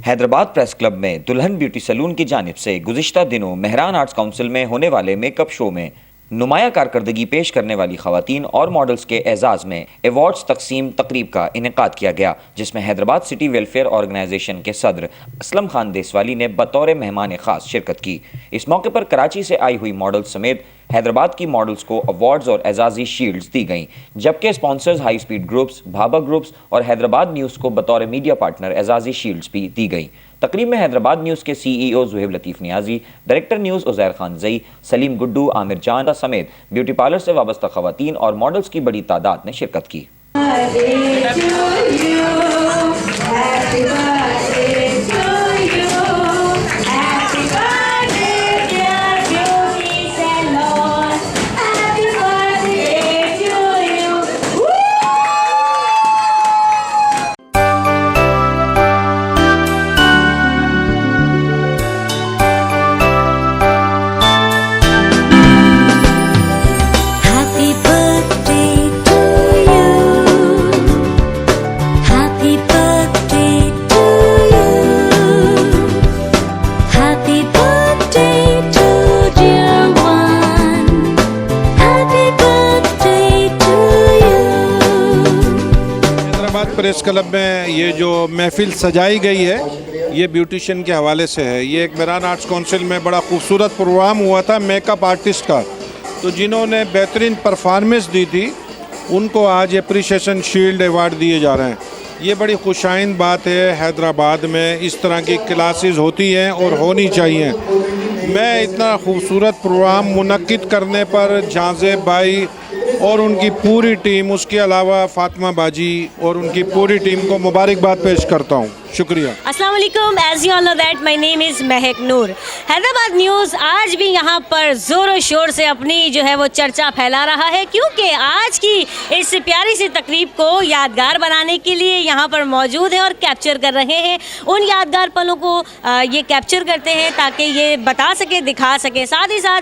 Hyderabad press club में दुल्हन beauty salon की जानिब से गुज़िश्ता दिनों मेहरान आर्ट्स काउंसिल में होने वाले मेकअप शो में नुमाया कारकर्दगी पेश करने वाली खवातीन और मॉडल्स के एजाज़ में एवॉर्ड्स तकसीम तकरीब का इनेकाद किया गया, जिसमें हैदराबाद सिटी वेलफेयर ऑर्गेनाइजेशन के सदर असलम खान देसवाली ने बतौर मेहमान खास शिरकत की। इस मौके पर कराची से आई हुई मॉडल्स समेत हैदराबाद की मॉडल्स को अवार्ड्स और एजाजी शील्ड्स दी गईं, जबकि sponsors high speed groups, Bhabha groups और हैदराबाद न्यूज़ को बतौर मीडिया पार्टनर एजाजी शील्ड्स भी दी गईं। तकरीब में हैदराबाद न्यूज़ के CEO ज़ुहैब लतीफ़ नियाजी, डायरेक्टर न्यूज़ उज़ैर खान ज़ई, सलीम गुड्डू, आमिर जान समेत ब्यूटी पार्लर से वाबस्ता खवातीन और मॉडल्स की बड़ी तादाद ने शिरकत की। प्रेस क्लब में ये जो महफिल सजाई गई है ये ब्यूटिशियन के हवाले से है। ये एक मेहरान आर्ट्स काउंसिल में बड़ा खूबसूरत प्रोग्राम हुआ था मेकअप आर्टिस्ट का, तो जिन्होंने बेहतरीन परफॉर्मेंस दी थी उनको आज अप्रिशिएशन शील्ड अवार्ड दिए जा रहे हैं। ये बड़ी खुशाइंद बात है, हैदराबाद में इस तरह की क्लासेस होती हैं और होनी चाहिए। मैं इतना खूबसूरत प्रोग्राम मुनक्किद करने पर जाज़ेब भाई और उनकी पूरी टीम, उसके अलावा फातिमा बाजी और उनकी पूरी टीम को मुबारकबाद पेश करता हूँ। शुक्रिया। अस्सलाम वालेकुम। As you all know that my name is Mehak Noor. Hyderabad news आज भी यहाँ पर ज़ोर शोर से अपनी जो है वो चर्चा फैला रहा है, क्योंकि आज की इस प्यारी सी तकरीब को यादगार बनाने के लिए यहाँ पर मौजूद है और कैप्चर कर रहे हैं। उन यादगार पलों को ये कैप्चर करते हैं ताकि ये बता सके, दिखा सके। साथ ही साथ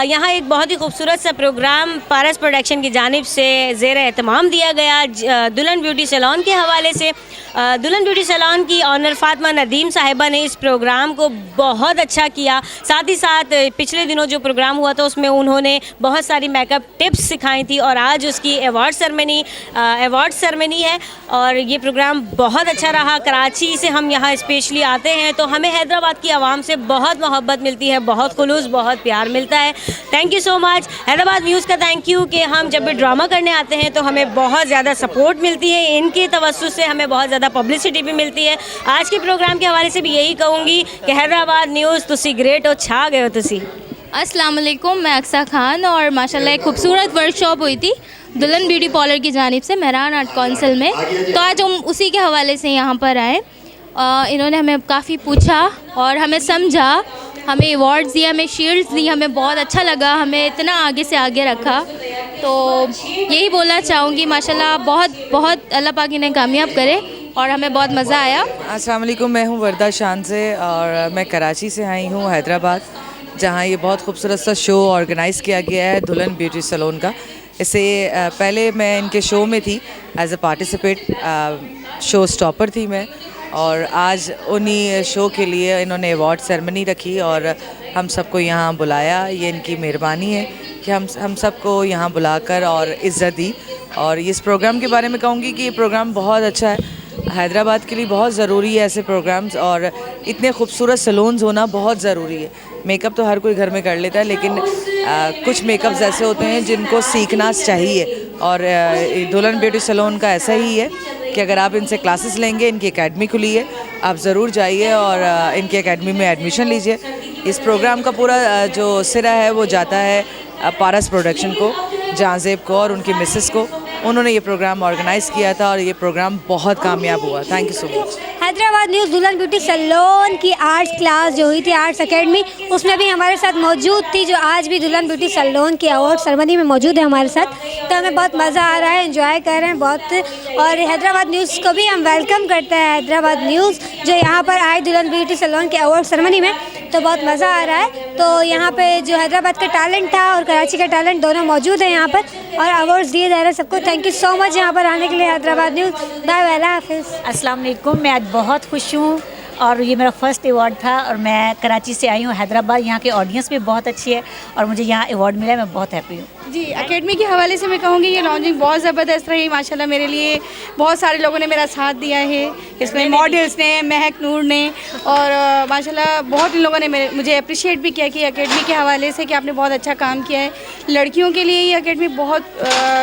यहाँ एक बहुत ही खूबसूरत सा प्रोग्राम पारस प्रोडक्शन की जानिब से ज़ेर एहतमाम दिया गया दुल्हन ब्यूटी सैलून के हवाले से। दुल्हन ब्यूटी सैलून की ऑनर फातिमा नदीम साहिबा ने इस प्रोग्राम को बहुत अच्छा किया। साथ ही साथ पिछले दिनों जो प्रोग्राम हुआ था उसमें उन्होंने बहुत सारी मेकअप टिप्स सिखाई थी और आज उसकी अवार्ड सेरेमनी है और ये प्रोग्राम बहुत अच्छा रहा। कराची से हम यहाँ स्पेशली आते हैं तो हमें हैदराबाद की आवाम से बहुत मोहब्बत मिलती है, बहुत खुलूस, बहुत प्यार मिलता है। Thank you so much Hyderabad news का, थैंक यू कि हम जब भी ड्रामा करने आते हैं तो हमें बहुत ज़्यादा सपोर्ट मिलती है, इनके तवज्जुह से हमें बहुत ज़्यादा पब्लिसिटी भी मिलती है। आज के प्रोग्राम के हवाले से भी यही कहूँगी कि हैदराबाद न्यूज़ तुसी ग्रेट हो, छा गए हो तुसी। अस्सलाम वालेकुम, मैं अक्सा खान और माशाल्लाह एक खूबसूरत वर्कशॉप हुई थी दुल्हन ब्यूटी पार्लर की जानिब से मेहरान आर्ट काउंसिल में, तो आज हम उसी के हवाले से यहाँ पर आए। इन्होंने हमें काफ़ी पूछा और हमें समझा, हमें अवार्ड्स दिया, हमें शील्ड्स दी, हमें बहुत अच्छा लगा, हमें इतना आगे से आगे रखा। तो यही बोलना चाहूँगी माशाल्लाह बहुत बहुत अल्लाह पाक इन्हें कामयाब करे और हमें बहुत मज़ा आया। अस्सलाम वालेकुम, मैं हूँ वर्दा शान से और मैं कराची से आई हूँ हैदराबाद, जहाँ ये बहुत खूबसूरत सा शो ऑर्गेनाइज़ किया गया है दुल्हन ब्यूटी सैलून का। इससे पहले मैं इनके शो में थी as a participate, show stopper थी मैं, और आज उन्हीं शो के लिए इन्होंने अवार्ड सेरेमनी रखी और हम सबको यहाँ बुलाया। ये इनकी मेहरबानी है कि हम सबको यहाँ बुलाकर और इज़्ज़त दी। और इस प्रोग्राम के बारे में कहूँगी कि ये प्रोग्राम बहुत अच्छा है, हैदराबाद के लिए बहुत ज़रूरी है ऐसे प्रोग्राम्स, और इतने खूबसूरत सैलून्स होना बहुत ज़रूरी है। मेकअप तो हर कोई घर में कर लेता है, लेकिन कुछ मेकअप्स ऐसे होते हैं जिनको सीखना चाहिए, और दुल्हन ब्यूटी सैलून का ऐसा ही है कि अगर आप इनसे क्लासेस लेंगे, इनकी एकेडमी खुली है, आप ज़रूर जाइए और इनकी एकेडमी में एडमिशन लीजिए। इस प्रोग्राम का पूरा जो सिरा है वो जाता है पारस प्रोडक्शन को, जाज़ेब को और उनकी मिसेस को। उन्होंने ये प्रोग्राम ऑर्गेनाइज़ किया था और ये प्रोग्राम बहुत कामयाब हुआ। Thank you so much. Hyderabad news दुल्हन ब्यूटी सैलून की आर्ट्स क्लास जो हुई थी, आर्ट्स एकेडमी, उसमें भी हमारे साथ मौजूद थी, जो आज भी दुल्हन ब्यूटी सैलून की अवार्ड सेरेमनी में मौजूद है हमारे साथ। तो हमें बहुत मज़ा आ रहा है, एंजॉय कर रहे हैं बहुत, और हैदराबाद न्यूज़ को भी हम वेलकम करते हैं। हैदराबाद न्यूज़ जो यहाँ पर आए दुल्हन ब्यूटी सैलून के अवार्ड सेरेमनी में, तो बहुत मज़ा आ रहा है। तो यहाँ पे जो हैदराबाद का टैलेंट था और कराची का टैलेंट दोनों मौजूद है यहाँ पर, और अवार्ड्स दिए जा रहे हैं सबको। थैंक यू सो मच यहाँ पर आने के लिए हैदराबाद न्यूज़। बाय बाय, अल्लाह हाफिज़। अस्सलाम वालेकुम, मैं आज बहुत खुश हूँ और ये मेरा फर्स्ट अवार्ड था और मैं कराची से आई हूँ हैदराबाद। यहाँ की ऑडियंस भी बहुत अच्छी है और मुझे यहाँ अवार्ड मिला है, मैं बहुत हैप्पी हूँ। जी, एकेडमी के हवाले से मैं कहूँगी ये लॉन्चिंग बहुत ज़बरदस्त रही माशाल्लाह। मेरे लिए बहुत सारे लोगों ने मेरा साथ दिया है, इसमें मॉडल्स ने, महक नूर ने और माशाल्लाह बहुत लोगों ने मुझे अप्रिशिएट भी किया कि एकेडमी के हवाले से कि आपने बहुत अच्छा काम किया है। लड़कियों के लिए ये एकेडमी बहुत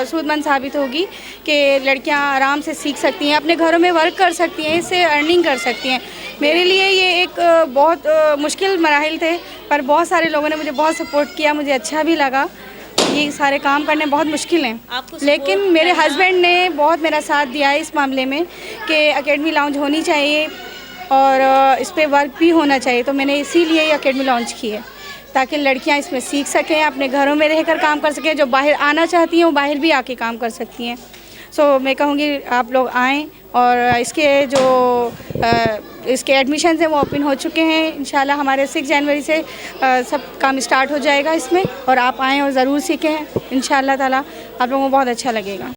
सूदमंद साबित होगी कि लड़कियाँ आराम से सीख सकती हैं, अपने घरों में वर्क कर सकती हैं, इससे अर्निंग कर सकती हैं। मेरे लिए ये एक बहुत मुश्किल मराहिल थे, पर बहुत सारे लोगों ने मुझे बहुत सपोर्ट किया, मुझे अच्छा भी लगा। ये सारे काम करने बहुत मुश्किल हैं, लेकिन मेरे हस्बैंड ने बहुत मेरा साथ दिया है इस मामले में कि एकेडमी लॉन्च होनी चाहिए और इस पर वर्क भी होना चाहिए। तो मैंने इसीलिए ये एकेडमी लॉन्च की है ताकि लड़कियां इसमें सीख सकें, अपने घरों में रहकर काम कर सकें। जो बाहर आना चाहती हैं वो बाहर भी आके काम कर सकती हैं। सो मैं कहूँगी आप लोग आएँ और इसके एडमिशन हैं वो ओपन हो चुके हैं। इंशाल्लाह हमारे 6 जनवरी से सब काम स्टार्ट हो जाएगा इसमें, और आप आएँ और ज़रूर सीखें। इंशाल्लाह ताला आप लोगों को बहुत अच्छा लगेगा।